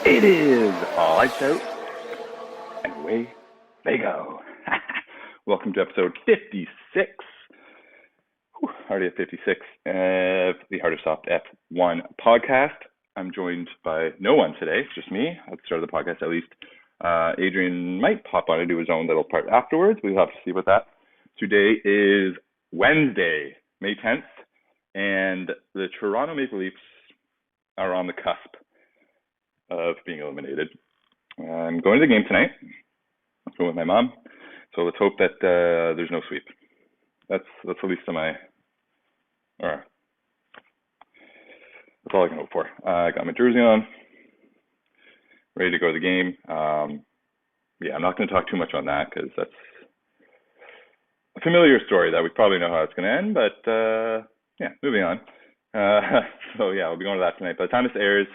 It is all lights out, and away they go. Welcome to episode 56. Already at 56 of the Hardo Softie F1 podcast. I'm joined by no one today, it's just me at the start of the podcast at least. Adrian might pop on and do his own little part afterwards. We'll have to see about that. Today is Wednesday, May 10th, and the Toronto Maple Leafs are on the cusp of being eliminated. I'm going to the game tonight. I'm going with my mom, so let's hope that there's no sweep. That's the least of my, or that's all I can hope for. I got my jersey on, ready to go to the game. I'm not going to talk too much on that because that's a familiar story that we probably know how it's going to end, but moving on. We'll be going to that tonight. By the time this airs,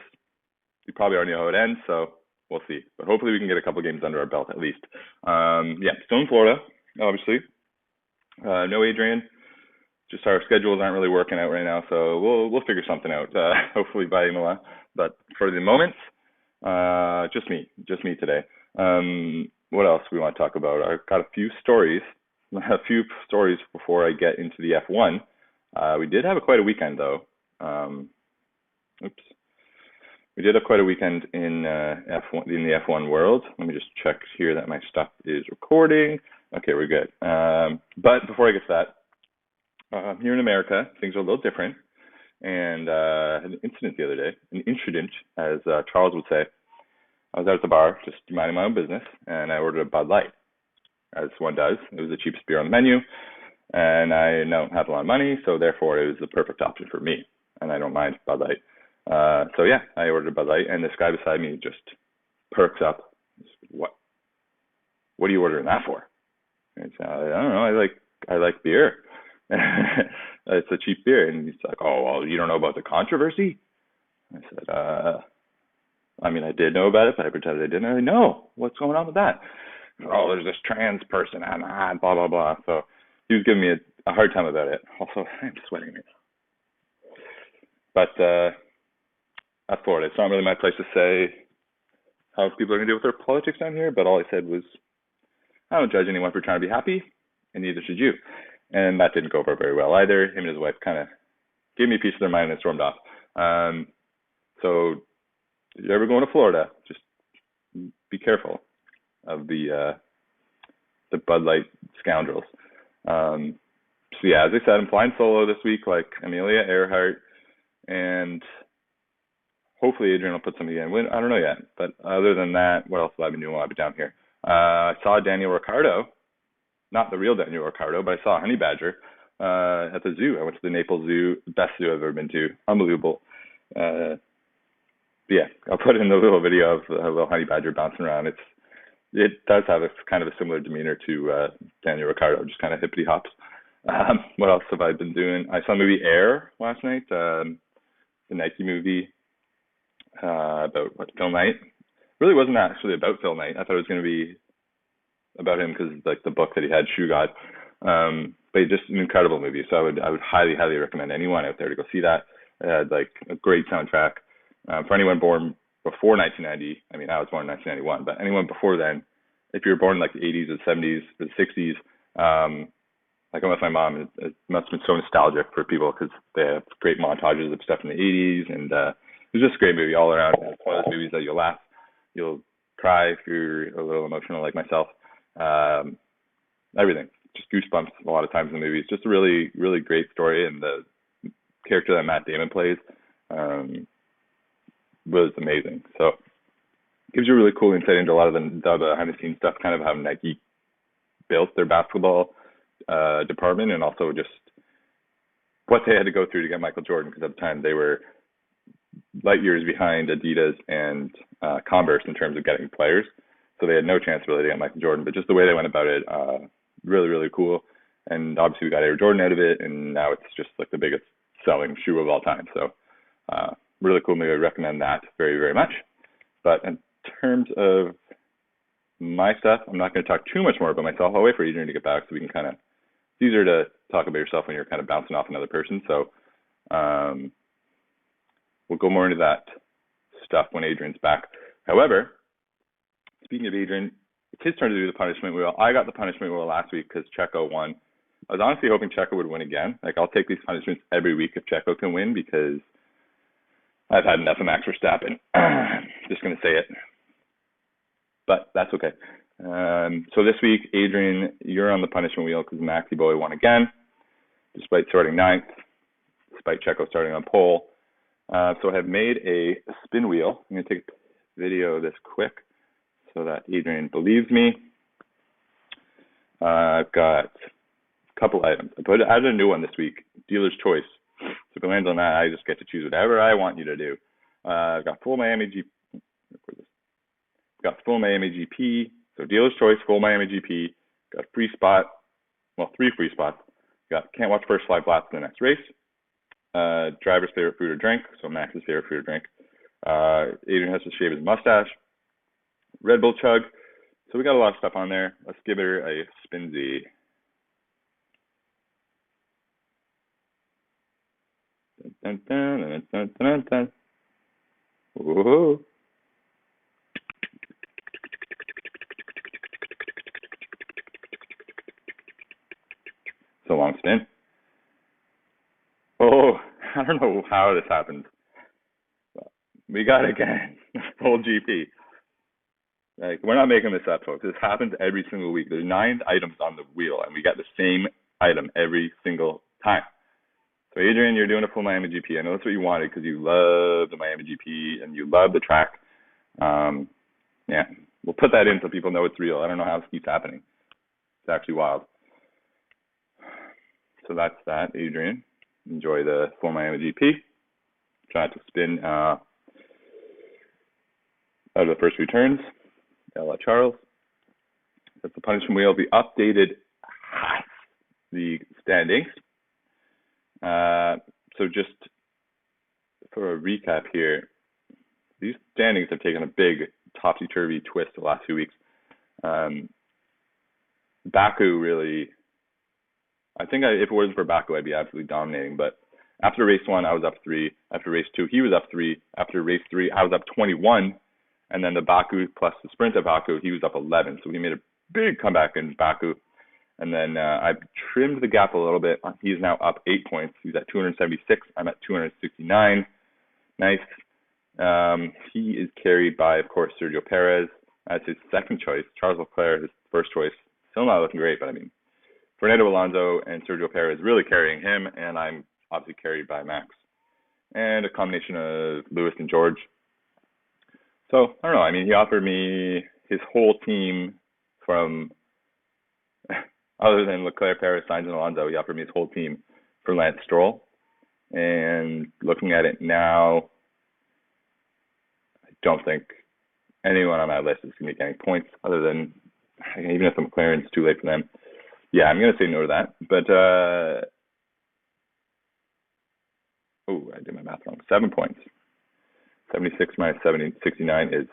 you probably already know how it ends, so we'll see. But hopefully we can get a couple games under our belt at least. Still in Florida, obviously. No Adrian. Just our schedules aren't really working out right now, so we'll figure something out. Hopefully by Imola. But for the moment, just me today. What else we want to talk about? I've got a few stories before I get into the F1. We did have quite a weekend though. We did have quite a weekend in the F1 world. Let me just check here that my stuff is recording. Okay, we're good. But before I get to that, here in America, things are a little different. And I had an incident the other day, an inchident, as Charles would say. I was out at the bar, just minding my own business, and I ordered a Bud Light, as one does. It was the cheapest beer on the menu, and I don't have a lot of money, so therefore it was the perfect option for me, and I don't mind Bud Light. I ordered a Bud Light, and this guy beside me just perks up. What are you ordering that for? And I don't know. I like beer. It's a cheap beer, and he's like, "Oh, well, you don't know about the controversy?" I said, I did know about it, but I pretended I didn't. I know what's going on with that. Oh, there's this trans person, and blah blah blah. So he was giving me a hard time about it. Also, I'm sweating right now. But that's Florida. It's not really my place to say how people are going to deal with their politics down here, but all I said was, I don't judge anyone for trying to be happy, and neither should you. And that didn't go over very well either. Him and his wife kind of gave me a piece of their mind and stormed off. So if you're ever going to Florida, just be careful of the Bud Light scoundrels. As I said, I'm flying solo this week, like Amelia Earhart, and hopefully Adrian will put something in. I don't know yet, but other than that, what else have I been doing while I've been down here? I saw Daniel Ricciardo, not the real Daniel Ricciardo, but I saw a honey badger at the zoo. I went to the Naples Zoo, the best zoo I've ever been to. Unbelievable. I'll put in the little video of a little honey badger bouncing around. It does have a kind of a similar demeanor to Daniel Ricciardo, just kind of hippity hops. What else have I been doing? I saw the movie Air last night, the Nike movie. About Phil Knight. Really wasn't actually about Phil Knight. I thought it was going to be about him because like the book that he had, Shoe God. But just an incredible movie. So I would highly, highly recommend anyone out there to go see that. It had like a great soundtrack. For anyone born before 1990, I was born in 1991, but anyone before then, if you were born in like the 80s or 70s or the 60s, like I'm with my mom, it must have been so nostalgic for people because they have great montages of stuff in the 80s, and it was just a great movie all around. It's one of those movies that you'll laugh, you'll cry if you're a little emotional like myself. Everything, just goosebumps a lot of times in the movie. It's just a really, really great story, and the character that Matt Damon plays was amazing. So it gives you a really cool insight into a lot of the behind-the-scenes stuff, kind of how Nike built their basketball department, and also just what they had to go through to get Michael Jordan, because at the time they were light years behind Adidas and Converse in terms of getting players. So they had no chance really to get Michael Jordan, but just the way they went about it, really, really cool. And obviously we got Air Jordan out of it, and now it's just like the biggest selling shoe of all time. So really cool movie. I recommend that very, very much. But in terms of my stuff, I'm not going to talk too much more about myself. I'll wait for Adrian to get back so we can kind of, it's easier to talk about yourself when you're kind of bouncing off another person. So we'll go more into that stuff when Adrian's back. However, speaking of Adrian, it's his turn to do the punishment wheel. I got the punishment wheel last week because Checo won. I was honestly hoping Checo would win again. Like, I'll take these punishments every week if Checo can win because I've had enough of Max Verstappen. Just going to say it. But that's okay. So this week, Adrian, you're on the punishment wheel because Maxi Boy won again, despite starting 9th, despite Checo starting on pole. So I have made a spin wheel. I'm going to take a video of this quick so that Adrian believes me. I've got a couple items. I added a new one this week, dealer's choice. So if it lands on that, I just get to choose whatever I want you to do. I've got full Miami GP. Got full Miami GP. So dealer's choice, full Miami GP. Got free spot. Well, 3 free spots. Got can't watch first 5 laps in the next race. Driver's favorite food or drink. So Max's favorite food or drink. Adrian has to shave his mustache. Red Bull chug. So we got a lot of stuff on there. Let's give her a spinzy. Dun, dun, dun, dun, dun, dun. Whoa. So long spin. Oh, I don't know how this happens. We got again full GP. Like, we're not making this up, folks. This happens every single week. There's 9 items on the wheel, and we got the same item every single time. So, Adrian, you're doing a full Miami GP. I know that's what you wanted because you love the Miami GP and you love the track. Yeah, we'll put that in so people know it's real. I don't know how this keeps happening. It's actually wild. So that's that, Adrian. Enjoy the full Miami GP. Try not to spin out of the first 2 turns. Ella Charles. That's the punishment wheel. The updated the standings. So just for a recap here, these standings have taken a big topsy-turvy twist the last few weeks. Baku really, I think if it wasn't for Baku, I'd be absolutely dominating. But after race 1, I was up 3. After race 2, he was up 3. After race 3, I was up 21. And then the Baku plus the sprint at Baku, he was up 11. So he made a big comeback in Baku. And then I trimmed the gap a little bit. He's now up 8 points. He's at 276. I'm at 269. Nice. He is carried by, of course, Sergio Perez as his second choice. Charles Leclerc, his first choice. Still not looking great, but I mean, Fernando Alonso and Sergio Perez really carrying him, and I'm obviously carried by Max. And a combination of Lewis and George. So, I don't know. I mean, he offered me his whole team from, other than Leclerc, Perez, Sainz, and Alonso, he offered me his whole team for Lance Stroll. And looking at it now, I don't think anyone on my list is going to be getting points other than, even if the McLaren's too late for them. Yeah, I'm going to say no to that. But, I did my math wrong. 7 points. 76 minus 69 is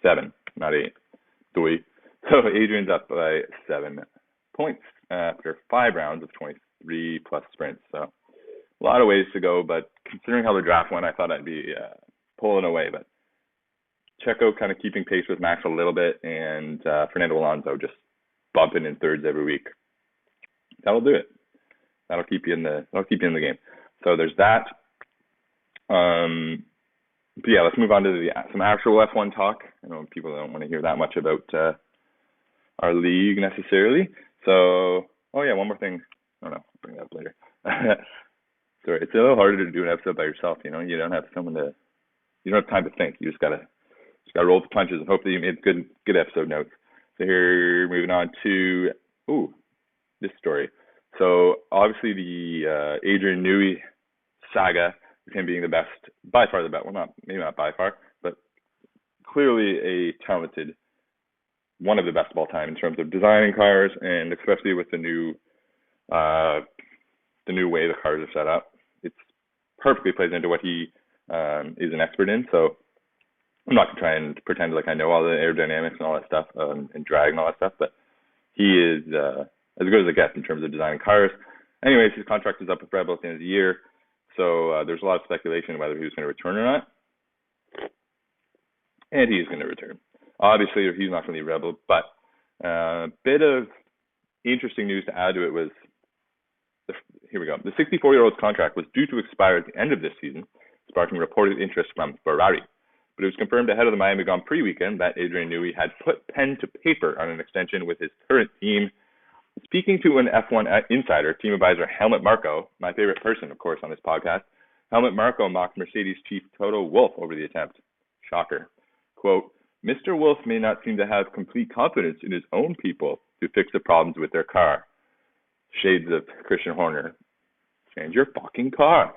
7, not 8. So Adrian's up by 7 points after 5 rounds of 23 plus sprints. So a lot of ways to go, but considering how the draft went, I thought I'd be pulling away. But Checo kind of keeping pace with Max a little bit, and Fernando Alonso just bumping in thirds every week. That'll do it. That'll keep you in the game. So there's that. But yeah, let's move on to some actual F1 talk. I know people don't want to hear that much about our league necessarily. So, one more thing. Oh no, I'll bring that up later. Sorry, it's a little harder to do an episode by yourself. You know, you don't have time to think. You just gotta roll the punches and hope that you made good episode notes. So here, moving on to this story. So obviously the Adrian Newey saga, with him being the best, by far the best. Well, maybe not by far, but clearly a talented, one of the best of all time in terms of designing cars, and especially with the new way the cars are set up. It's perfectly plays into what he is an expert in. So I'm not going to try and pretend like I know all the aerodynamics and all that stuff, and drag and all that stuff, but he is as good as it gets in terms of designing cars. Anyways, his contract is up with Red Bull at the end of the year. So there's a lot of speculation whether he was going to return or not. and he is going to return. Obviously, he's not going to be Rebel, but a bit of interesting news to add to it was, here we go. The 64-year-old's contract was due to expire at the end of this season, sparking reported interest from Ferrari. But it was confirmed ahead of the Miami Grand Prix weekend that Adrian Newey had put pen to paper on an extension with his current team. Speaking to an F1 insider, team advisor Helmut Marko, my favorite person, of course, on this podcast, Helmut Marko mocked Mercedes chief Toto Wolff over the attempt. Shocker. Quote, Mr. Wolff may not seem to have complete confidence in his own people to fix the problems with their car. Shades of Christian Horner. Change your fucking car.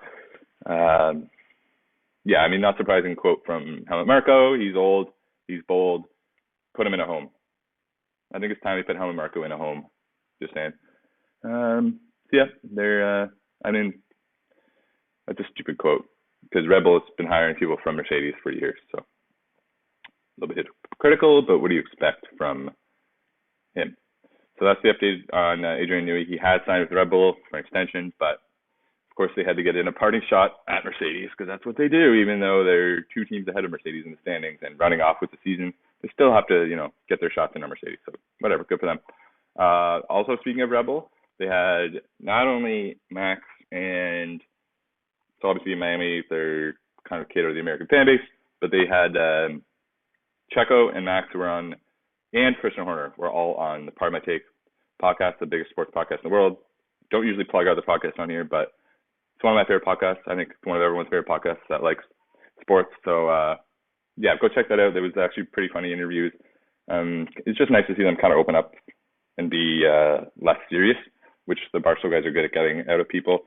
Yeah, I mean, not surprising quote from Helmut Marko. He's old. He's bold. Put him in a home. I think it's time we put Helmut Marko in a home. Just saying. Yeah, they're, I mean, that's a stupid quote because Red Bull has been hiring people from Mercedes for years. So a little bit hypocritical, but what do you expect from him? So that's the update on Adrian Newey. He had signed with Red Bull for an extension, but of course they had to get in a parting shot at Mercedes because that's what they do. Even though they're 2 teams ahead of Mercedes in the standings and running off with the season, they still have to, get their shots in on Mercedes. So whatever, good for them. Also, speaking of Red Bull, they had not only Max and so obviously in Miami, they're kind of cater to the American fan base, but they had Checo and Max were on, and Christian Horner were all on the Part of My Take podcast, the biggest sports podcast in the world. Don't usually plug out the podcast on here, but it's one of my favorite podcasts. I think it's one of everyone's favorite podcasts that likes sports. So, yeah, go check that out. It was actually pretty funny interviews. It's just nice to see them kind of open up and be less serious, which the Barstool guys are good at getting out of people.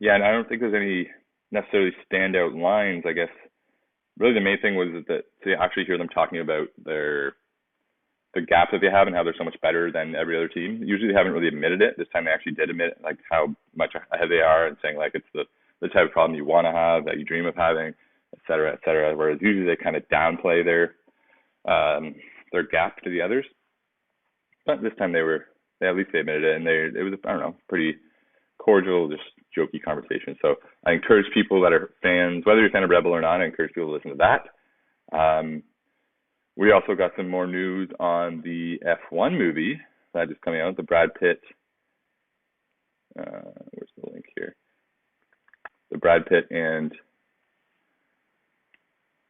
Yeah, and I don't think there's any necessarily standout lines, I guess. Really the main thing was that to actually hear them talking about the gap that they have and how they're so much better than every other team. Usually they haven't really admitted it. This time they actually did admit like how much ahead they are and saying like it's the type of problem you want to have, that you dream of having, et cetera, et cetera. Whereas usually they kind of downplay their gap to the others. But this time they at least they admitted it, and it was, I don't know, pretty cordial, just jokey conversation. So I encourage people that are fans, whether you're a fan of Red Bull or not, I encourage people to listen to that. We also got some more news on the F1 movie that is coming out, the Brad Pitt, where's the link here? The Brad Pitt and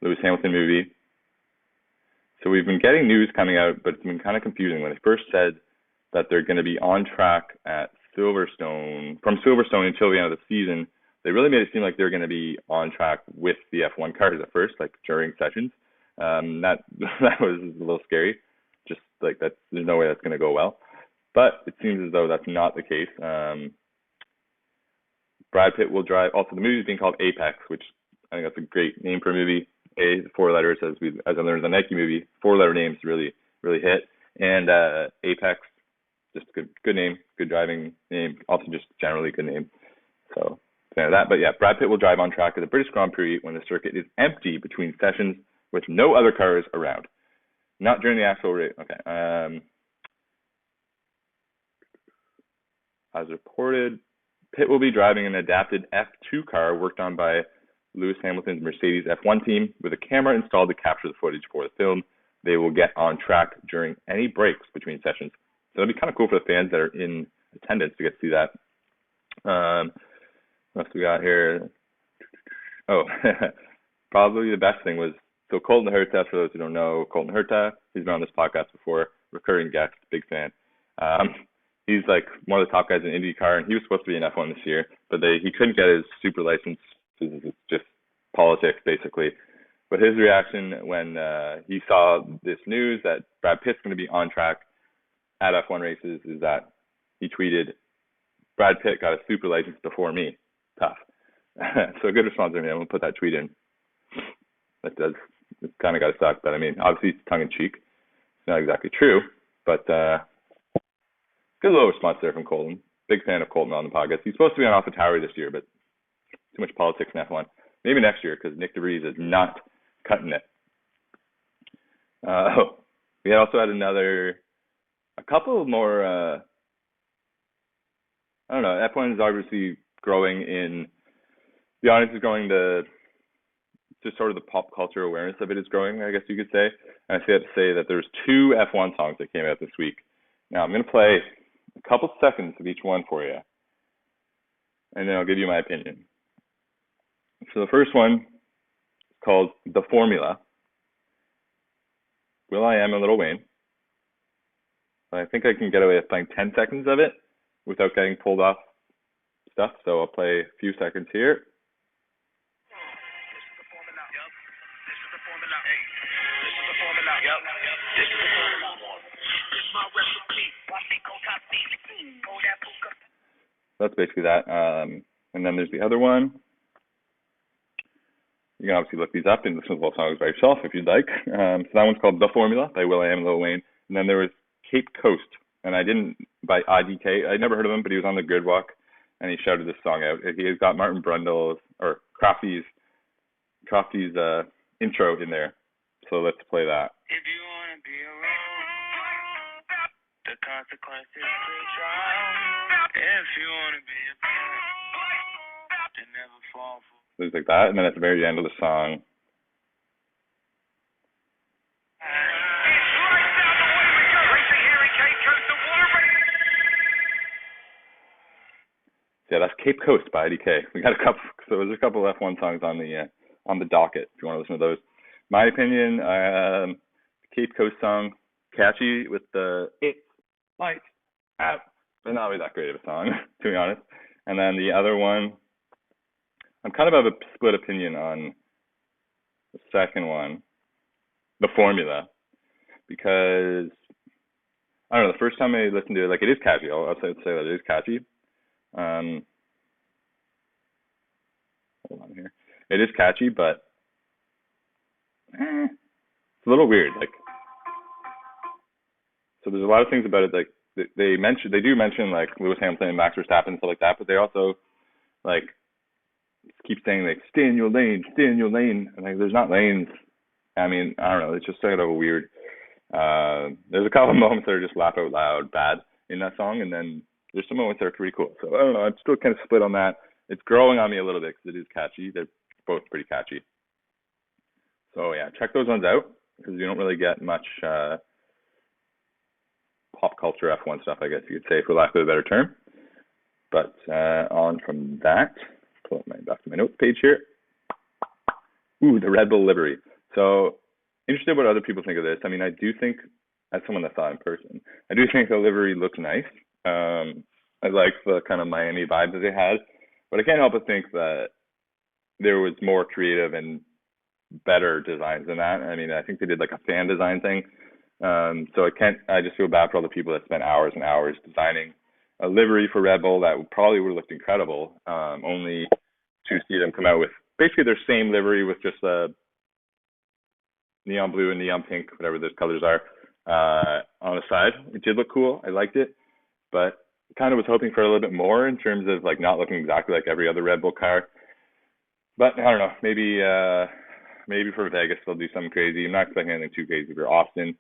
Lewis Hamilton movie. So we've been getting news coming out, but it's been kind of confusing. When they first said that they're going to be on track at Silverstone, from Silverstone until the end of the season, they really made it seem like they're going to be on track with the F1 cars at first, like during sessions. That was a little scary. Just like that, there's no way that's going to go well. But it seems as though that's not the case. Brad Pitt will drive. Also, the movie is being called Apex, which I think that's a great name for a movie. 4 letters, as I learned in the Nike movie. 4-letter names really hit. And Apex, just good name, good driving name. Also, just generally good name. So fan of that. But yeah, Brad Pitt will drive on track at the British Grand Prix when the circuit is empty between sessions with no other cars around. Not during the actual race. Okay. As reported, Pitt will be driving an adapted F2 car worked on by Lewis Hamilton's Mercedes F1 team with a camera installed to capture the footage for the film. They will get on track during any breaks between sessions. So it'll be kind of cool for the fans that are in attendance to get to see that. What else we got here? Oh, probably the best thing was, so Colton Herta, for those who don't know, Colton Herta, he's been on this podcast before, recurring guest, big fan. He's like one of the top guys in IndyCar, and he was supposed to be in F1 this year, but he couldn't get his super license because it's just politics, basically. But his reaction when he saw this news that Brad Pitt's going to be on track at F1 races is that he tweeted, Brad Pitt got a super license before me. Tough. So a good response from him. We'll put that tweet in. It's kind of got to suck, but I mean, obviously it's tongue-in-cheek. It's not exactly true, but good little response there from Colton. Big fan of Colton on the podcast. He's supposed to be on AlphaTauri this year, but too much politics in F1. Maybe next year, because Nick DeVries is not cutting it. We also had a couple more, I don't know, F1 is obviously growing the audience is growing, the just sort of the pop culture awareness of it is growing, I guess you could say. And I have to say that there's 2 F1 songs that came out this week. Now I'm going to play a couple seconds of each one for you, and then I'll give you my opinion. So the first one is called The Formula. will.i.am and Lil Wayne. I think I can get away with playing 10 seconds of it without getting pulled off stuff. So I'll play a few seconds here. That's basically that. And then there's the other one. You can obviously look these up and listen to both songs by yourself if you'd like. So that one's called The Formula by will.i.am and Lil Wayne. And then there was Cape Coast, and by IDK. I'd never heard of him, but he was on the Grid Walk, and he shouted this song out. He's got Martin Brundle's, or Crofty's intro in there. So let's play that. If you want to be around, the consequences could drown. If you want to be a parent, then never fall for. Things like that, and then at the very end of the song, yeah, that's Cape Coast by IDK. We got a couple, so there's a couple of F1 songs on the docket if you want to listen to those. My opinion, Cape Coast song, catchy with the "It's Lights Out," but not really that great of a song, to be honest. And then the other one, I'm kind of a split opinion on the second one, The Formula, because I don't know. The first time I listened to it, like, it is catchy. I'll say that it is catchy. Hold on here. It is catchy, but it's a little weird. Like, so there's a lot of things about it. Like they do mention like Lewis Hamilton and Max Verstappen and stuff like that, but they also like keep saying like stay in your lane, and like there's not lanes. I mean, I don't know. It's just sort of a weird. There's a couple of moments that are just laugh out loud bad in that song, and then there's some moments that are pretty cool. So I don't know. I'm still kind of split on that. It's growing on me a little bit because it is catchy. They're both pretty catchy. So yeah, check those ones out because you don't really get much pop culture F1 stuff, I guess you could say, for lack of a better term. But on from that, pull up back to my notes page here. Ooh, the Red Bull livery. So interested what other people think of this. I mean, I do think, as someone that saw it in person, I do think the livery looks nice. I like the kind of Miami vibe that they had, but I can't help but think that there was more creative and better designs than that. I mean, I think they did like a fan design thing. So I just feel bad for all the people that spent hours and hours designing a livery for Red Bull that probably would have looked incredible, only to see them come out with basically their same livery with just a neon blue and neon pink, whatever those colors are, on the side. It did look cool. I liked it, but kind of was hoping for a little bit more in terms of like not looking exactly like every other Red Bull car. But I don't know, maybe for Vegas they'll do something crazy. I'm not expecting anything too crazy for Austin.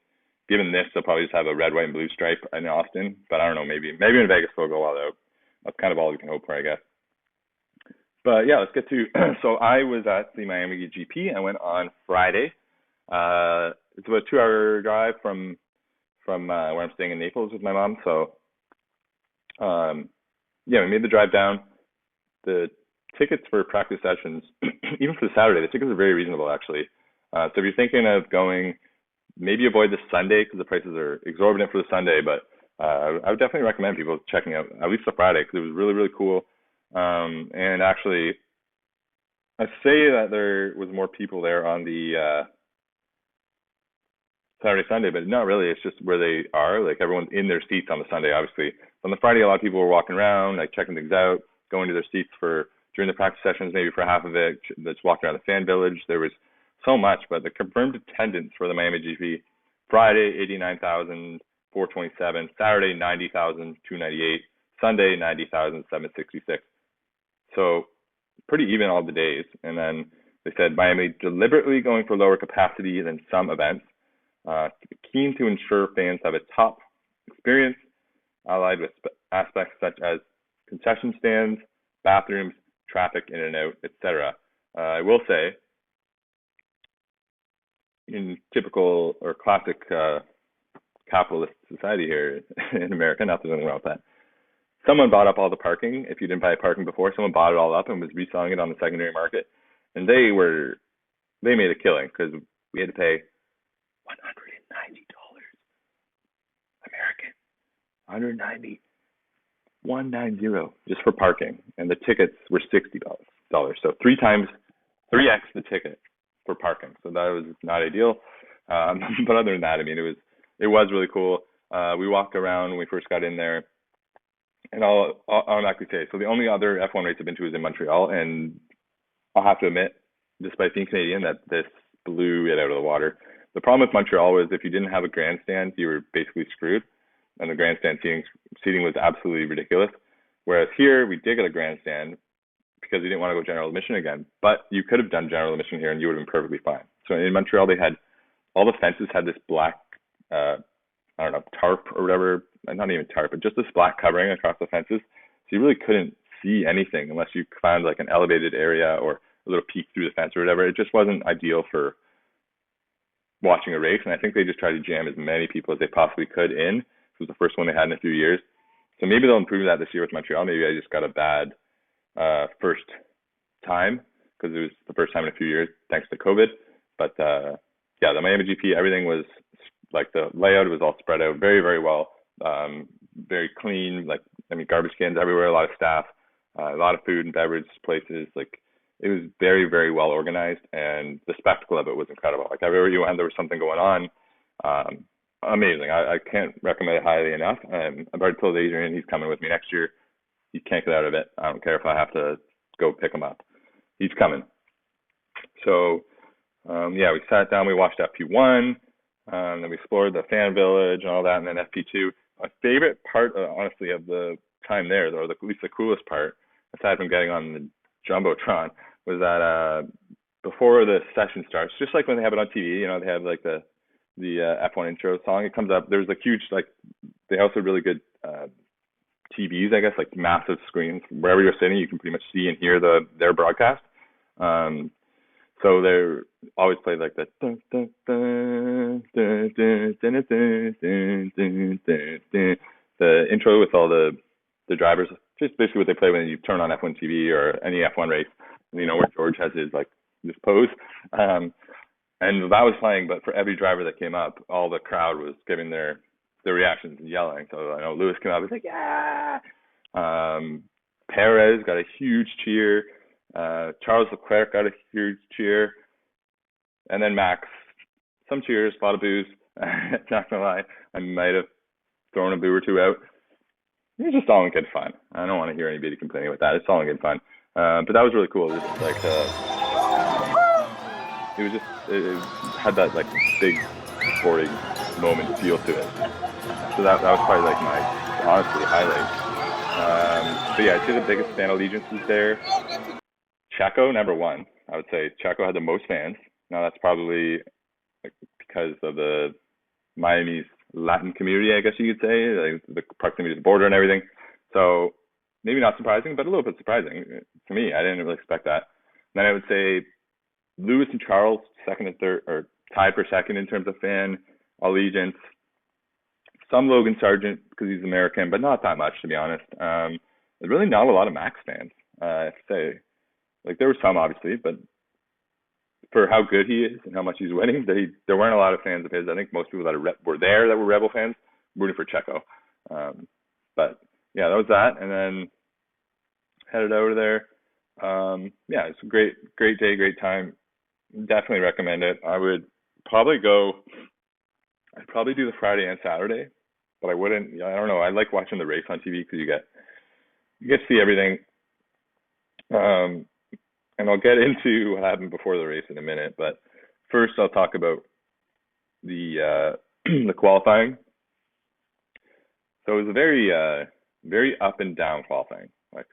Given this, they'll probably just have a red, white, and blue stripe in Austin. But I don't know, maybe in Vegas they'll go all out. That's kind of all we can hope for, I guess. But yeah, let's get to. So I was at the Miami GP. I went on Friday. It's about a 2-hour drive from where I'm staying in Naples with my mom. So yeah, we made the drive down. The tickets for practice sessions, even for the Saturday, the tickets are very reasonable actually. So if you're thinking of going, maybe avoid the Sunday because the prices are exorbitant for the Sunday. But I would definitely recommend people checking out at least the Friday because it was really, really cool. And actually, I say that there was more people there on the Saturday, Sunday, but not really. It's just where they are. Like everyone's in their seats on the Sunday, obviously. On the Friday, a lot of people were walking around, like checking things out, going to their seats during the practice sessions, maybe for half of it, just walking around the fan village. There was so much, but the confirmed attendance for the Miami GP, Friday, 89,427, Saturday, 90,298, Sunday, 90,766. So pretty even all the days. And then they said Miami deliberately going for lower capacity than some events, keen to ensure fans have a top experience, allied with aspects such as concession stands, bathrooms, traffic in and out, etc. I will say in typical or classic capitalist society here in America, not that there's anything wrong with that. Someone bought up all the parking. If you didn't buy parking before, someone bought it all up and was reselling it on the secondary market, and they made a killing because we had to pay $190 American, 190, 190 just for parking, and the tickets were $60. So 3x the ticket for parking. So that was not ideal. But other than that, I mean, it was really cool. We walked around when we first got in there, and I'll automatically say, so the only other F1 race I've been to is in Montreal, and I'll have to admit, despite being Canadian, that this blew it out of the water. The problem with Montreal was if you didn't have a grandstand, you were basically screwed, and the grandstand seating was absolutely ridiculous. Whereas here, we did get a grandstand because we didn't want to go general admission again, but you could have done general admission here and you would have been perfectly fine. So in Montreal, they had all the fences had this black, I don't know, tarp or whatever, not even tarp, but just this black covering across the fences. So you really couldn't see anything unless you found like an elevated area or a little peek through the fence or whatever. It just wasn't ideal for watching a race, and I think they just tried to jam as many people as they possibly could in. It was the first one they had in a few years. So maybe they'll improve that this year with Montreal. Maybe I just got a bad first time because it was the first time in a few years thanks to COVID. But yeah, the Miami GP, everything was like the layout was all spread out very, very well. Very clean, like, I mean, garbage cans everywhere, a lot of staff, a lot of food and beverage places. Like, it was very, very well organized, and the spectacle of it was incredible. Like, everywhere you went, there was something going on. Amazing. I can't recommend it highly enough. I've already told Adrian he's coming with me next year. He can't get out of it. I don't care if I have to go pick him up. He's coming. So, yeah, we sat down, we watched FP1, then we explored the fan village and all that, and then FP2. My favorite part, honestly, of the time there, though, at least the coolest part, aside from getting on the Jumbotron, was that before the session starts, just like when they have it on TV, you know, they have like the F1 intro song. It comes up. There's a huge, like, they also have really good TVs, I guess, like massive screens. Wherever you're sitting, you can pretty much see and hear their broadcast. So they're always played like the intro with all the drivers. Just basically what they play when you turn on F1 TV or any F1 race. You know, where George has his like this pose. And that was playing, but for every driver that came up, all the crowd was giving their reactions and yelling. So I know Lewis came up, he was like, yeah. Perez got a huge cheer. Charles Leclerc got a huge cheer. And then Max, some cheers, a lot of boos. Not gonna lie, I might have thrown a boo or two out. It was just all in good fun. I don't want to hear anybody complaining about that. It's all in good fun. But that was really cool. Just like it had that like big sporting moment feel to it. So that was probably like my honestly highlight. But yeah, I'd say the biggest fan allegiance was there. Checo, number one. I would say Checo had the most fans. Now that's probably like because of the Miami's Latin community, I guess you could say, like the proximity to the border and everything. So maybe not surprising, but a little bit surprising to me. I didn't really expect that. Then I would say Lewis and Charles, second and third, or tied for second in terms of fan allegiance. Some Logan Sargent because he's American, but not that much, to be honest. There's really not a lot of Max fans, I have to say. Like, there were some, obviously, but for how good he is and how much he's winning, there weren't a lot of fans of his. I think most people that were there that were Rebel fans rooting for Checo. But, yeah, that was that. And then headed over there. Yeah, it's a great day, great time. Definitely recommend it. I'd probably do the Friday and Saturday, but I wouldn't, I don't know. I like watching the race on TV because you get to see everything. And I'll get into what happened before the race in a minute, but first I'll talk about the the qualifying. So it was a very up and down qualifying. Like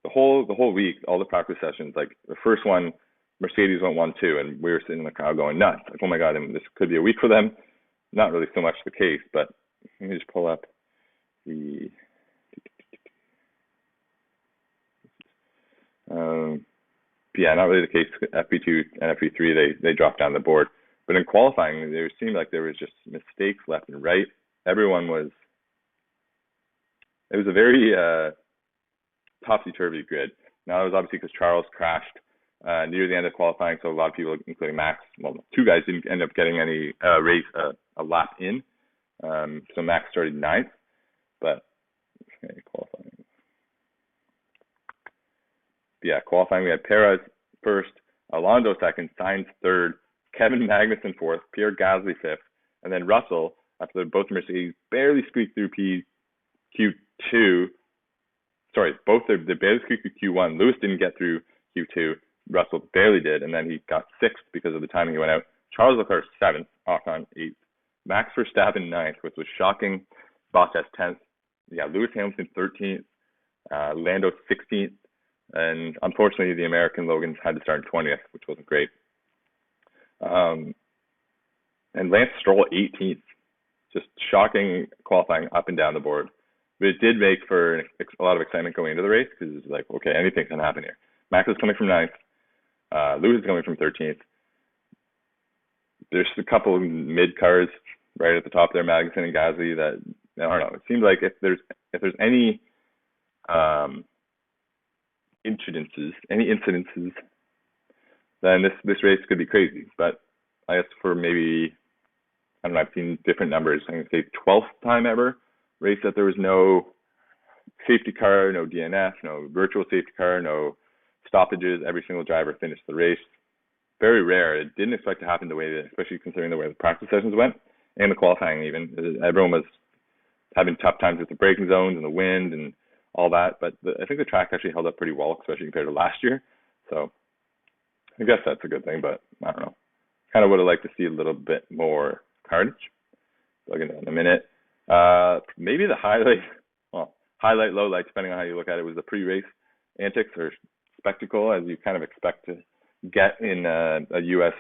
the whole week, all the practice sessions. Like the first one, Mercedes went 1-2, and we were sitting in the crowd going nuts. Like, oh my God, this could be a week for them. Not really so much the case, but let me just pull up the. Yeah, not really the case. FP2 and FP3, they dropped down the board. But in qualifying, there seemed like there was just mistakes left and right. It was a very topsy-turvy grid. Now, it was obviously because Charles crashed near the end of qualifying, so a lot of people, including Max, well, two guys didn't end up getting any a lap in. So Max started ninth, but okay, qualifying. Yeah, qualifying, we had Perez first, Alonso second, Sainz third, Kevin Magnussen fourth, Pierre Gasly fifth, and then Russell, after both Mercedes barely squeaked through Q2. Sorry, they barely squeaked through Q1. Lewis didn't get through Q2. Russell barely did, and then he got sixth because of the timing he went out. Charles Leclerc seventh, Ocon eighth, Max Verstappen ninth, which was shocking. Bottas 10th. Yeah, Lewis Hamilton 13th, Lando 16th, and unfortunately the American Logan had to start 20th, which wasn't great. And Lance Stroll 18th. Just shocking qualifying up and down the board. But it did make for a lot of excitement going into the race because it's like, okay, anything can happen here. Max is coming from 9th. Lewis is coming from 13th. There's a couple of mid cars right at the top there, Magnussen and Gasly, that I don't know. It seems like if there's any incidences, then this race could be crazy. But I guess for maybe, I don't know, I've seen different numbers. I'm going to say 12th time ever race that there was no safety car, no DNF, no virtual safety car, no stoppages. Every single driver finished the race. Very rare. It didn't expect to happen especially considering the way the practice sessions went and the qualifying even. Everyone was having tough times with the braking zones and the wind and all that. But I think the track actually held up pretty well, especially compared to last year. So I guess that's a good thing, but I don't know. Kind of would have liked to see a little bit more carnage. I'll get that in a minute. Maybe the highlight, low light, depending on how you look at it, was the pre-race antics or spectacle, as you kind of expect to get in a U.S.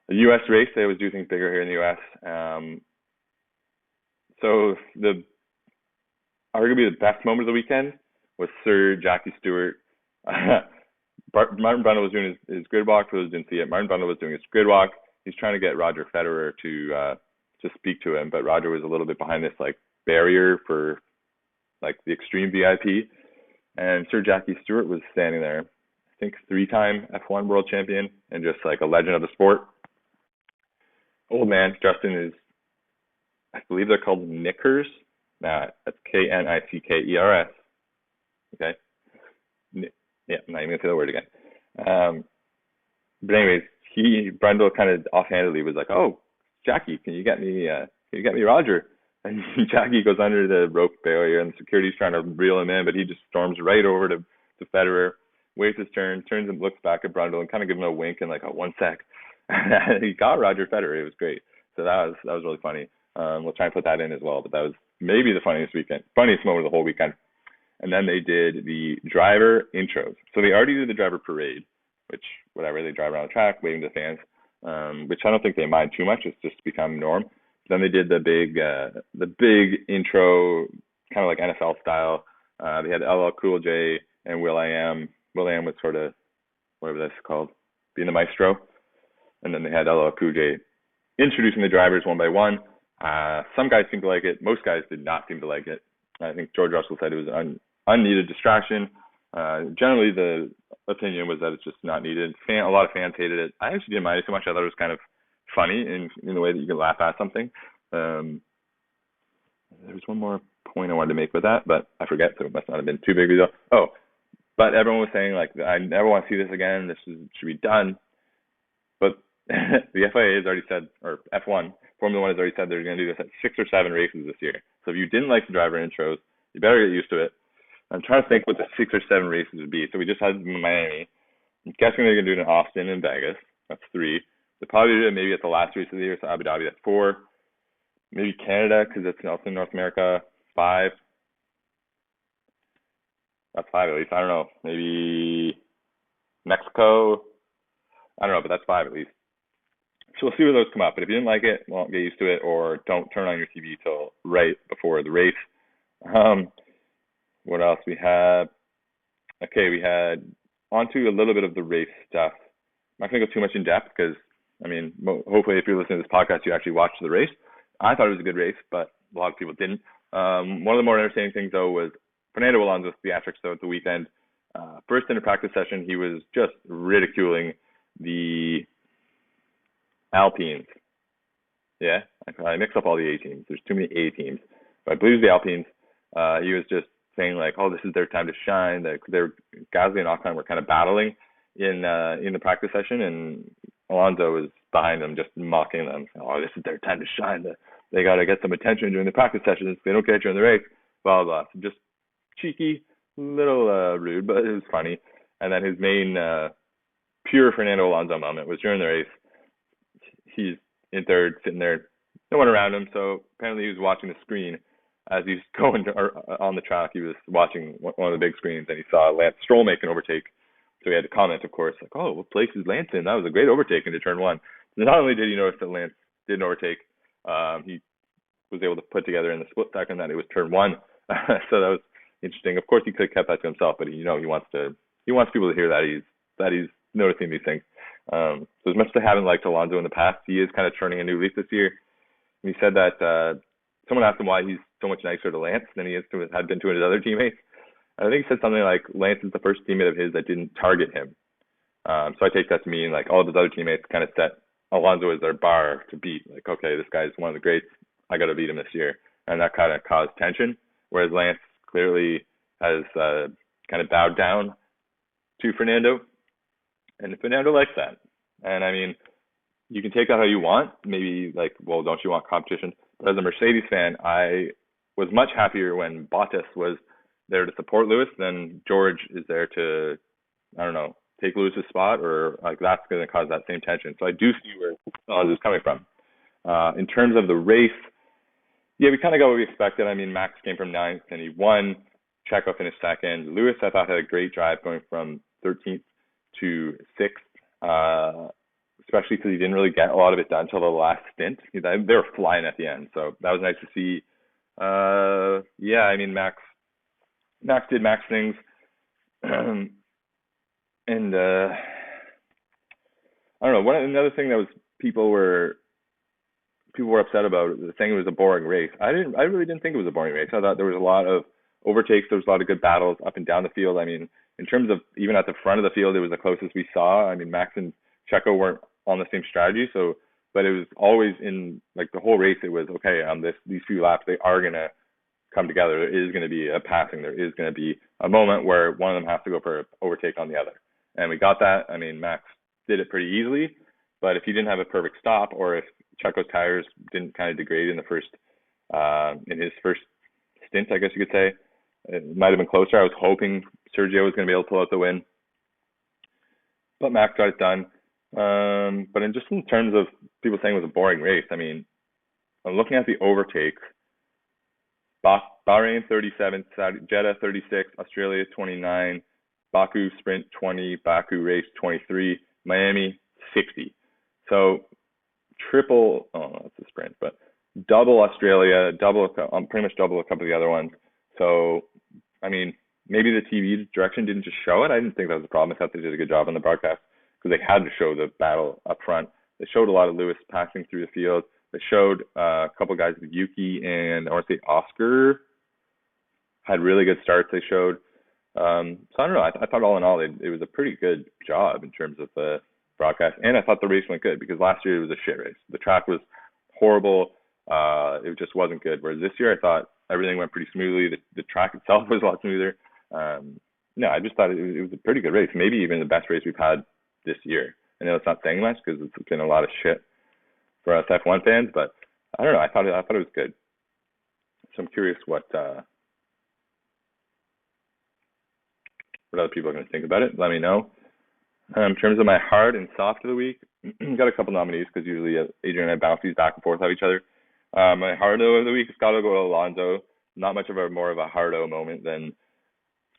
race. They always do things bigger here in the U.S. So arguably the best moment of the weekend was Sir Jackie Stewart. Martin Brundle was doing his grid walk. For those who didn't see it, Martin Brundle was doing his grid walk. He's trying to get Roger Federer to speak to him, but Roger was a little bit behind this barrier for the extreme VIP, and Sir Jackie Stewart was standing there. I think 3-time F1 world champion and just a legend of the sport. Old man dressed in his, I believe they're called knickers. That's Knickers. Okay. Yeah, I'm not even gonna say the word again. But anyways, Brundle kind of offhandedly was like, "Oh, Jackie, can you get me Roger?" And Jackie goes under the rope barrier, and the security's trying to reel him in, but he just storms right over to Federer, waits his turn, turns and looks back at Brundle, and kind of gives him a wink and oh, 1 sec. He got Roger Federer. It was great. So that was really funny. We'll try and put that in as well. But that was maybe the funniest moment of the whole weekend. And then they did the driver intros. So they already did the driver parade, which whatever, they drive around the track waving to the fans, which I don't think they mind too much. It's just become norm. Then they did the big intro, kind of like NFL style. They had LL Cool J and will.i.am. will.i.am was sort of, whatever that's called, being the maestro. And then they had LL Cool J introducing the drivers one by one. Some guys seemed to like it. Most guys did not seem to like it. I think George Russell said it was an unneeded distraction. Generally, the opinion was that it's just not needed. A lot of fans hated it. I actually didn't mind it so much. I thought it was kind of funny in the way that you can laugh at something. There was one more point I wanted to make with that, but I forget, so it must not have been too big of a deal. Oh, but everyone was saying, I never want to see this again. This should be done. But the FIA has already said, or F1, Formula One has already said they're going to do this at 6 or 7 races this year. So if you didn't like the driver intros, you better get used to it. I'm trying to think what the 6 or 7 races would be. So we just had Miami. I'm guessing they're going to do it in Austin and Vegas. That's 3. They'll probably do it maybe at the last race of the year, so Abu Dhabi, that's 4. Maybe Canada, because it's also in North America, 5. That's 5 at least. I don't know. Maybe Mexico. I don't know, but that's 5 at least. So we'll see where those come up. But if you didn't like it, well, get used to it, or don't turn on your TV till right before the race. What else we had? Okay, we had onto a little bit of the race stuff. I'm not going to go too much in depth because I mean, hopefully if you're listening to this podcast, you actually watched the race. I thought it was a good race, but a lot of people didn't. One of the more entertaining things, though, was Fernando Alonso's theatrics, though, at the weekend. First in a practice session, he was just ridiculing the Alpines. Yeah, I mix up all the A teams. There's too many A teams. But I believe the Alpines, he was just saying, like, oh, this is their time to shine. Gasly and Ocon were kind of battling in the practice session, and Alonso was behind them just mocking them. Oh, this is their time to shine. They got to get some attention during the practice sessions. They don't get you in the race, blah, blah, blah. Just cheeky, little rude, but it was funny. And then his main pure Fernando Alonso moment was during the race. He's in third, sitting there, no one around him. So apparently he was watching the screen as he was going on the track. He was watching one of the big screens, and he saw Lance Stroll make an overtake. So he had to comment, of course, like, oh, what place is Lance in? That was a great overtake into turn one. Not only did he notice that Lance didn't overtake, he was able to put together in the split second that it was turn one. So that was interesting. Of course, he could have kept that to himself, but he wants people to hear that he's noticing these things. So as much as I haven't liked Alonso in the past, he is kind of turning a new leaf this year. And he said that someone asked him why he's so much nicer to Lance than he had been to his other teammates. I think he said something like Lance is the first teammate of his that didn't target him. So I take that to mean like all of his other teammates kind of set Alonso as their bar to beat. Like, okay, this guy's one of the greats. I got to beat him this year. And that kind of caused tension, whereas Lance clearly has kind of bowed down to Fernando. And Fernando likes that. And I mean, you can take that how you want. Maybe like, well, don't you want competition? But as a Mercedes fan, I was much happier when Bottas was there to support Lewis than George is there to, I don't know, take Lewis's spot, or like that's going to cause that same tension. So I do see where Alonso is coming from. In terms of the race, yeah, we kind of got what we expected. I mean, Max came from 9th and he won. Checo finished second. Lewis, I thought, had a great drive going from 13th to 6th, especially because he didn't really get a lot of it done until the last stint. They were flying at the end, so that was nice to see. Yeah, I mean, Max did Max things. And I don't know. Another thing that was people were upset about, saying it was a boring race. I really didn't think it was a boring race. I thought there was a lot of overtakes. There was a lot of good battles up and down the field. I mean, in terms of even at the front of the field, it was the closest we saw. I mean, Max and Checo weren't on the same strategy, but it was always in like the whole race. It was okay on these few laps. They are gonna come together. There is going to be a passing. There is going to be a moment where one of them has to go for an overtake on the other. And we got that. I mean, Max did it pretty easily, but if he didn't have a perfect stop, or if Checo's tires didn't kind of degrade in his first stint, I guess you could say, it might have been closer. I was hoping Sergio was going to be able to pull out the win, but Max got it done. But in terms of people saying it was a boring race, I mean, I'm looking at the overtakes. Bahrain 37, Jeddah 36, Australia 29, Baku Sprint 20, Baku Race 23, Miami 60. So triple, that's a sprint, but double Australia, pretty much double a couple of the other ones. So, I mean, maybe the TV direction didn't just show it. I didn't think that was a problem. I thought they did a good job on the broadcast because they had to show the battle up front. They showed a lot of Lewis passing through the field. They showed a couple guys with Yuki and I want to say Oscar had really good starts. They showed. So I don't know. I thought all in all, it was a pretty good job in terms of the broadcast. And I thought the race went good because last year it was a shit race. The track was horrible. It just wasn't good. Whereas this year I thought everything went pretty smoothly. The track itself was a lot smoother. No, I just thought it was a pretty good race. Maybe even the best race we've had this year. I know it's not saying much because it's been a lot of shit for us F1 fans, but I don't know. I thought it was good. So I'm curious what other people are going to think about it. Let me know. In terms of my hard and soft of the week, got a couple nominees because usually Adrian and I bounce these back and forth off each other. My hardo of the week has got to go to Alonso. Not much of more of a hardo moment than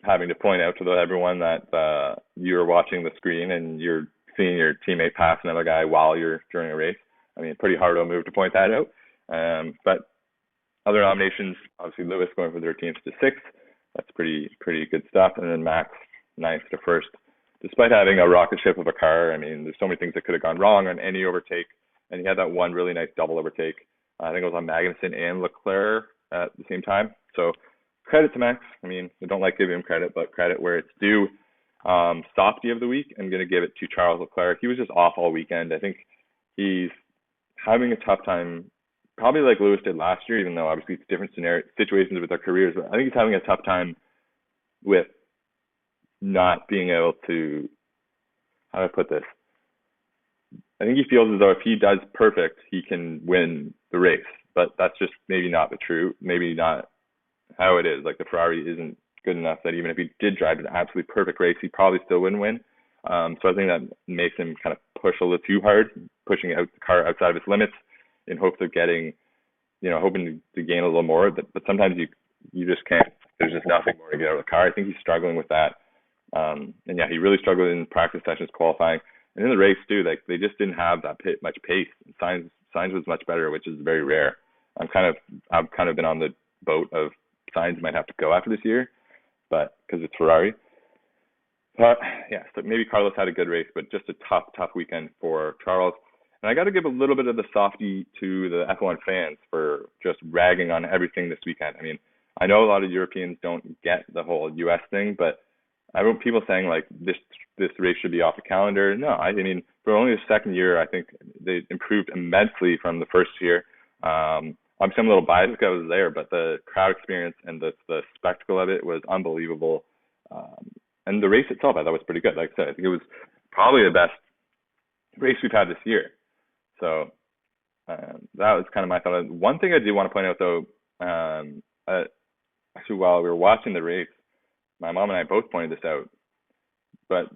having to point out to everyone that you're watching the screen and you're seeing your teammate pass another guy while you're during a race. I mean, pretty hardo move to point that out. But other nominations, obviously Lewis going from 13th to 6th. That's pretty good stuff. And then Max 9th to 1st despite having a rocket ship of a car, I mean, there's so many things that could have gone wrong on any overtake, and he had that one really nice double overtake. I think it was on Magnussen and Leclerc at the same time. So credit to Max. I mean, I don't like giving him credit, but credit where it's due. Softie of the week, I'm going to give it to Charles Leclerc. He was just off all weekend. I think he's having a tough time, probably like Lewis did last year, even though obviously it's different situations with their careers. But I think he's having a tough time with not being able to, how do I put this? I think he feels as though if he does perfect, he can win the race. But that's just maybe not maybe not how it is. Like the Ferrari isn't good enough that even if he did drive an absolutely perfect race, he probably still wouldn't win. So I think that makes him kind of push a little too hard, pushing out the car outside of its limits in hopes of getting, hoping to gain a little more. But sometimes you just can't. There's just nothing more to get out of the car. I think he's struggling with that. And yeah, he really struggled in practice sessions, qualifying, and in the race too. Like they just didn't have that much pace. Sainz was much better, which is very rare. I've kind of been on the boat of Sainz might have to go after this year, but because it's Ferrari. But yeah, so maybe Carlos had a good race, but just a tough weekend for Charles. And I got to give a little bit of the softie to the F1 fans for just ragging on everything this weekend. I mean, I know a lot of Europeans don't get the whole US thing, but I wrote people saying like this race should be off the calendar. No, I mean, for only the second year, I think they improved immensely from the first year. Obviously, I'm a little biased because I was there, but the crowd experience and the spectacle of it was unbelievable. And the race itself, I thought was pretty good. Like I said, I think it was probably the best race we've had this year. So that was kind of my thought. One thing I do want to point out, though, actually, while we were watching the race, my mom and I both pointed this out, but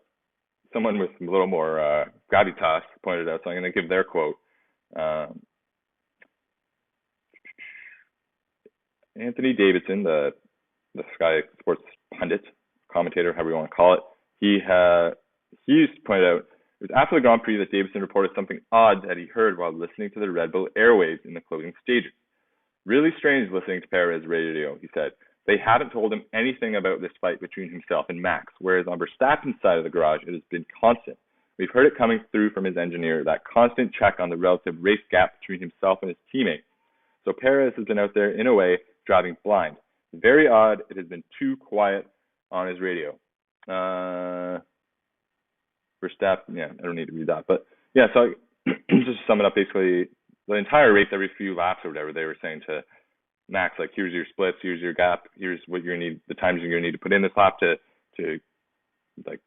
someone with a little more gravitas pointed it out, so I'm going to give their quote. Anthony Davidson, the Sky Sports pundit, commentator, however you want to call it, he pointed out it was after the Grand Prix that Davidson reported something odd that he heard while listening to the Red Bull airwaves in the closing stages. Really strange listening to Perez radio, he said. They haven't told him anything about this fight between himself and Max, whereas on Verstappen's side of the garage, it has been constant. We've heard it coming through from his engineer, that constant check on the relative race gap between himself and his teammate. So Perez has been out there, in a way, driving blind. Very odd. It has been too quiet on his radio. Verstappen, yeah, I don't need to read that. But yeah, so just to sum it up, basically, the entire race, every few laps or whatever, they were saying to Max, like, here's your splits, here's your gap, here's what you're gonna need, the times you're gonna need to put in this lap to like,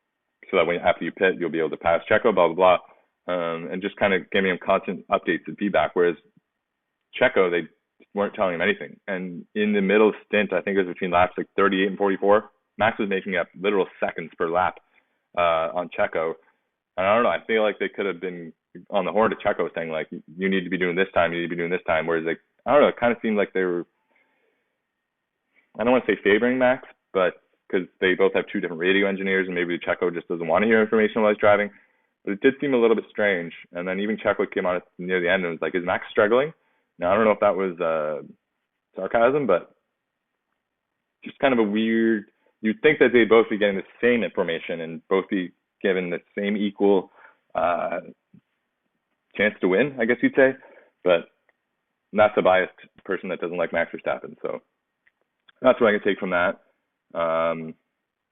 so that when after you pit, you'll be able to pass Checo, blah blah blah, and just kind of giving him constant updates and feedback. Whereas Checo, they weren't telling him anything. And in the middle stint, I think it was between laps like 38 and 44, Max was making up literal seconds per lap on Checo. And I don't know, I feel like they could have been on the horn to Checo saying, like, you need to be doing this time, you need to be doing this time. Whereas, like, I don't know, it kind of seemed like they were, I don't want to say favoring Max, but because they both have two different radio engineers and maybe Checo just doesn't want to hear information while he's driving. But it did seem a little bit strange. And then even Checo came on near the end and was like, is Max struggling? Now, I don't know if that was sarcasm, but just kind of a weird, you'd think that they'd both be getting the same information and both be given the same equal chance to win, I guess you'd say. But that's a biased person that doesn't like Max Verstappen. So that's what I can take from that.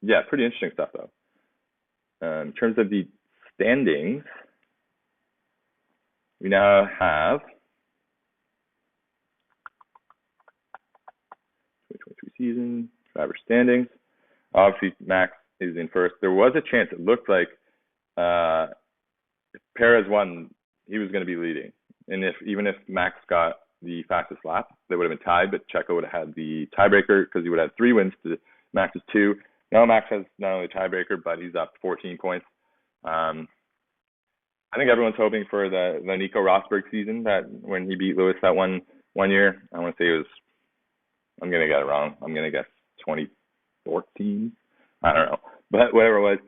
Yeah, pretty interesting stuff, though. In terms of the standings, we now have 2023 season, driver standings. Obviously, Max is in first. There was a chance, it looked like if Perez won, he was going to be leading. And even if Max got the fastest lap, they would have been tied, but Checo would have had the tiebreaker because he would have 3 wins to Max's 2. Now Max has not only a tiebreaker, but he's up 14 points. I think everyone's hoping for the Nico Rosberg season, that when he beat Lewis that one year. I want to say it was, I'm going to get it wrong. I'm going to guess 2014. I don't know. But whatever it was,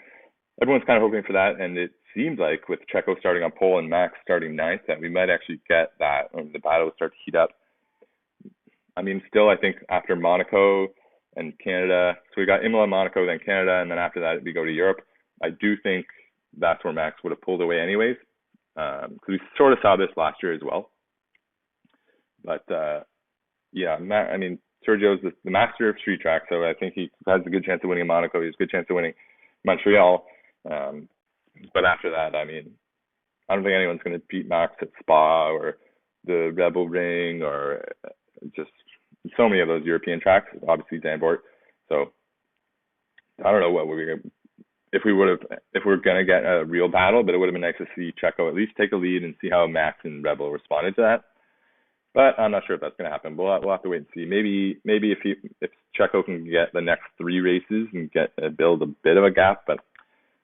everyone's kind of hoping for that. And it seems like with Checo starting on pole and Max starting ninth, that we might actually get that, or the battle will start to heat up. I mean, still, I think after Monaco and Canada, so we got Imola, Monaco, then Canada, and then after that we go to Europe. I do think that's where Max would have pulled away anyways, because we sort of saw this last year as well. But yeah, I mean, Sergio's the master of street track, so I think he has a good chance of winning in Monaco. He has a good chance of winning Montreal. But after that, I mean, I don't think anyone's going to beat Max at Spa or the Rebel Ring or just so many of those European tracks. Obviously, Zandvoort. So I don't know what if we're gonna get a real battle, but it would have been nice to see Checo at least take a lead and see how Max and Rebel responded to that. But I'm not sure if that's gonna happen. We'll have to wait and see. Maybe if Checo can get the next 3 races and build a bit of a gap, but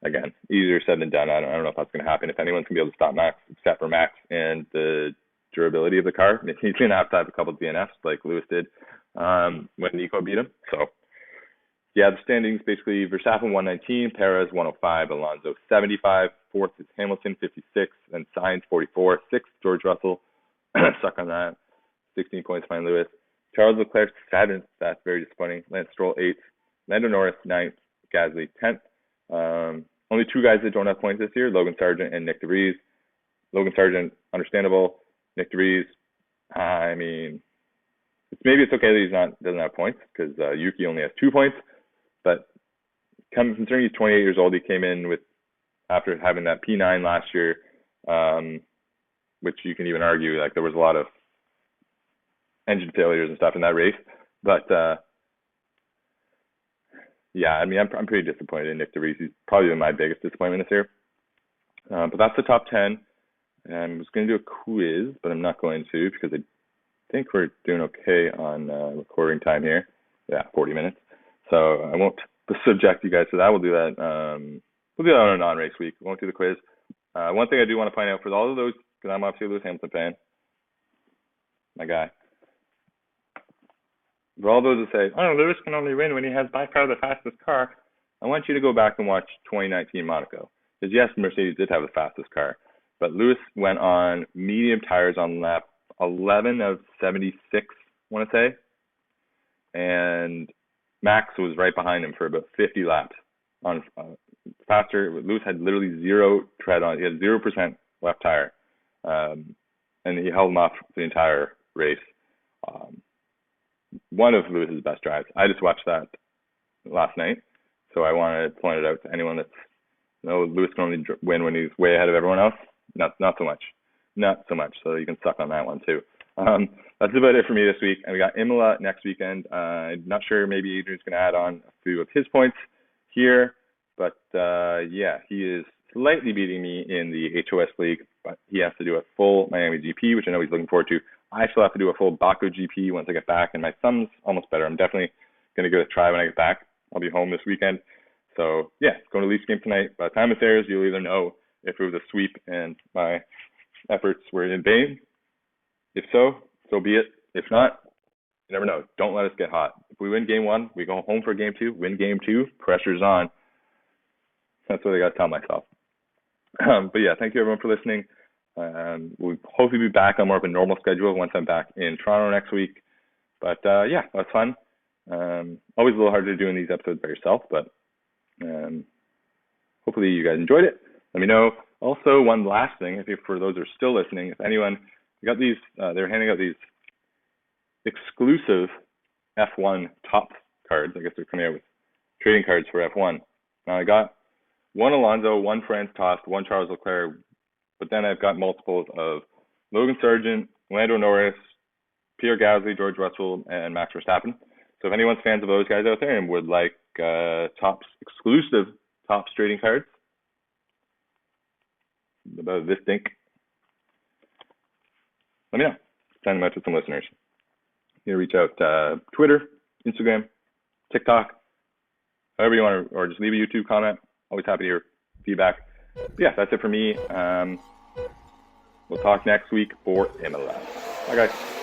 again, easier said than done. I don't know if that's gonna happen. If anyone's gonna be able to stop Max, except for Max and the durability of the car, he's gonna have to have a couple of DNFs like Lewis did when Nico beat him. So. Yeah, the standings basically Verstappen 119, Perez 105, Alonso 75, 4th is Hamilton 56, then Sainz 44, 6th George Russell, suck on that, 16 points behind Lewis. Charles Leclerc 7th, that's very disappointing. Lance Stroll 8th, Lando Norris 9th, Gasly 10th. Only 2 guys that don't have points this year, Logan Sargent and Nick DeVries. Logan Sargent, understandable. Nick DeVries, I mean, maybe it's okay that doesn't have points because Yuki only has 2 points. But considering he's 28 years old, he came in after having that P9 last year, which you can even argue like there was a lot of engine failures and stuff in that race. But yeah, I mean, I'm pretty disappointed in Nick DeVries. He's probably been my biggest disappointment this year. But that's the top 10. And I was going to do a quiz, but I'm not going to because I think we're doing okay on recording time here. Yeah, 40 minutes. So I won't subject you guys to that. We'll do that. We'll do that on a non-race week. We won't do the quiz. One thing I do want to point out for all of those, because I'm obviously a Lewis Hamilton fan, my guy. For all those that say, "Oh, Lewis can only win when he has by far the fastest car," I want you to go back and watch 2019 Monaco. Because yes, Mercedes did have the fastest car, but Lewis went on medium tires on lap 11 of 76, I want to say, and Max was right behind him for about 50 laps on faster. Lewis had literally 0 tread on. He had 0% left tire, and he held him off the entire race. One of Lewis's best drives. I just watched that last night, so I want to point it out to anyone that's Lewis can only win when he's way ahead of everyone else. Not so much. So you can suck on that one too. That's about it for me this week. And we got Imola next weekend. I'm not sure. Maybe Adrian's going to add on a few of his points here. But, yeah, he is slightly beating me in the HOS League. But he has to do a full Miami GP, which I know he's looking forward to. I still have to do a full Baku GP once I get back. And my thumb's almost better. I'm definitely going to give it a try when I get back. I'll be home this weekend. So, yeah, going to Leafs game tonight. By the time it airs, you'll either know if it was a sweep and my efforts were in vain. If so, so be it. If not, you never know. Don't let us get hot. If we win game 1, we go home for game 2. Win game 2, pressure's on. That's what I got to tell myself. But yeah, thank you everyone for listening. We'll hopefully be back on more of a normal schedule once I'm back in Toronto next week. But yeah, that's fun. Always a little harder doing these episodes by yourself, but hopefully you guys enjoyed it. Let me know. Also, one last thing, for those who are still listening, if anyone got these, they're handing out these exclusive F1 top cards. I guess they're coming out with trading cards for F1. Now I got one Alonso, one Franz Tost, one Charles Leclerc, but then I've got multiples of Logan Sargent, Lando Norris, Pierre Gasly, George Russell, and Max Verstappen. So if anyone's fans of those guys out there and would like exclusive Topps trading cards about this dink, let me know. Send them out to some listeners. You can reach out Twitter, Instagram, TikTok, however you want to, or just leave a YouTube comment. Always happy to hear feedback. But yeah, that's it for me. We'll talk next week for Imola. Bye, guys.